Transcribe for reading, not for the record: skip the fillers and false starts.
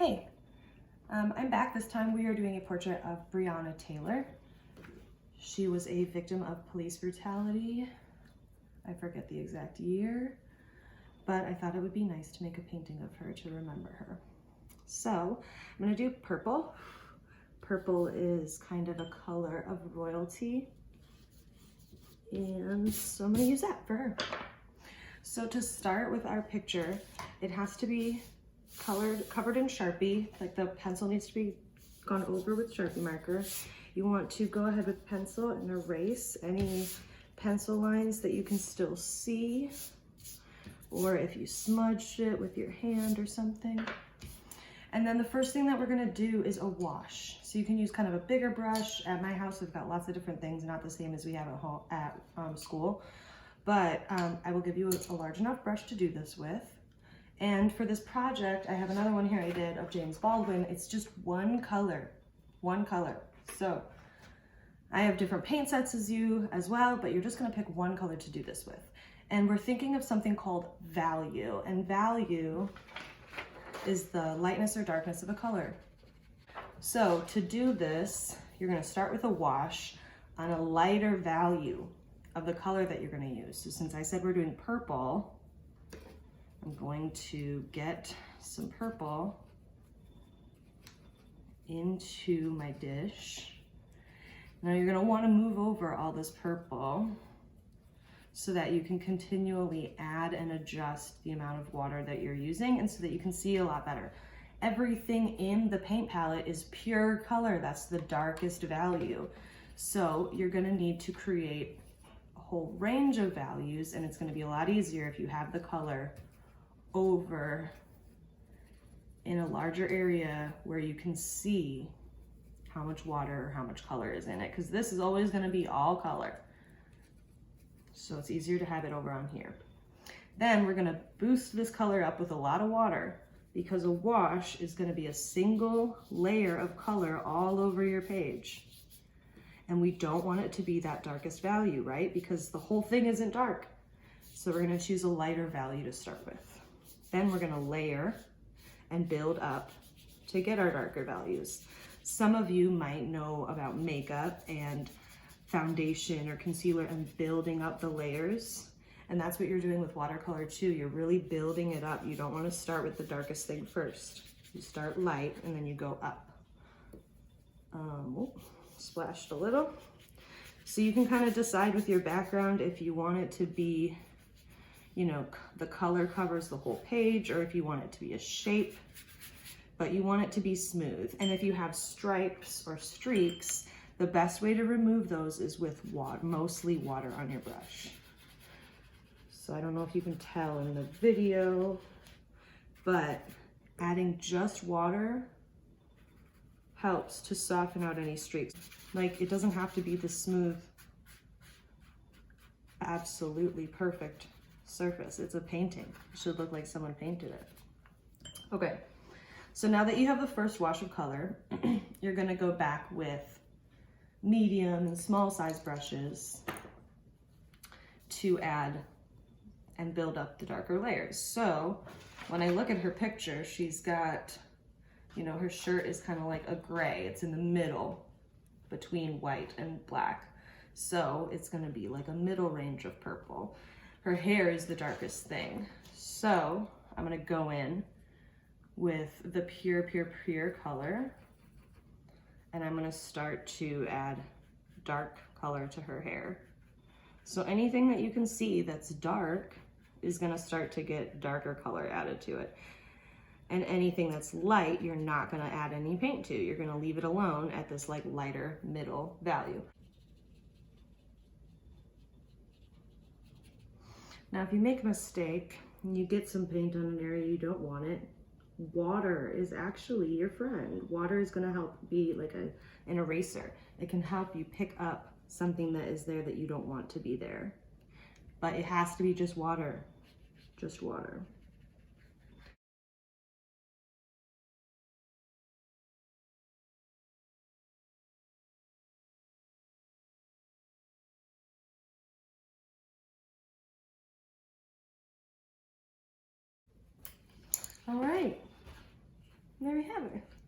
Hey, I'm back. This time we are doing a portrait of Breonna Taylor. She was a victim of police brutality. I forget the exact year, but I thought it would be nice to make a painting of her to remember her. So I'm gonna do purple. Purple is kind of a color of royalty, and so I'm gonna use that for her. So to start with our picture, it has to be covered in Sharpie, like the pencil needs to be gone over with Sharpie marker. You want to go ahead with pencil and erase any pencil lines that you can still see, or if you smudged it with your hand or something. And then the first thing that we're gonna do is a wash. So you can use kind of a bigger brush. At my house, we've got lots of different things, not the same as we have at home, at school. But I will give you a large enough brush to do this with. And for this project, I have another one here I did of James Baldwin. It's just one color. So I have different paint sets as well, but you're just gonna pick one color to do this with. And we're thinking of something called value. And value is the lightness or darkness of a color. So to do this, you're gonna start with a wash on a lighter value of the color that you're gonna use. So since I said we're doing purple, I'm going to get some purple into my dish. Now you're gonna wanna move over all this purple so that you can continually add and adjust the amount of water that you're using, and so that you can see a lot better. Everything in the paint palette is pure color. That's the darkest value. So you're gonna need to create a whole range of values, and it's gonna be a lot easier if you have the color over in a larger area where you can see how much water or how much color is in it, because this is always going to be all color. So it's easier to have it over on here. Then we're going to boost this color up with a lot of water, because a wash is going to be a single layer of color all over your page. And we don't want it to be that darkest value, right? Because the whole thing isn't dark. So we're going to choose a lighter value to start with. Then we're gonna layer and build up to get our darker values. Some of you might know about makeup and foundation or concealer and building up the layers. And that's what you're doing with watercolor too. You're really building it up. You don't wanna start with the darkest thing first. You start light and then you go up. Splashed a little. So you can kind of decide with your background if you want it to be, you know, the color covers the whole page, or if you want it to be a shape, but you want it to be smooth. And if you have stripes or streaks, the best way to remove those is with water, mostly water on your brush. So I don't know if you can tell in the video, but adding just water helps to soften out any streaks. Like, it doesn't have to be the smooth, absolutely perfect surface. It's a painting. It should look like someone painted it. Okay, so now that you have the first wash of color, you're gonna go back with medium and small size brushes to add and build up the darker layers. So when I look at her picture, she's got, you know, her shirt is kind of like a gray. It's in the middle between white and black. So it's gonna be like a middle range of purple. Her hair is the darkest thing. So I'm gonna go in with the pure color, and I'm gonna start to add dark color to her hair. So anything that you can see that's dark is gonna start to get darker color added to it. And anything that's light, you're not gonna add any paint to. You're gonna leave it alone at this like lighter middle value. Now, if you make a mistake and you get some paint on an area you don't want it, water is actually your friend. Water is gonna help be like an eraser. It can help you pick up something that is there that you don't want to be there. But it has to be just water, just water. All right, there we have it.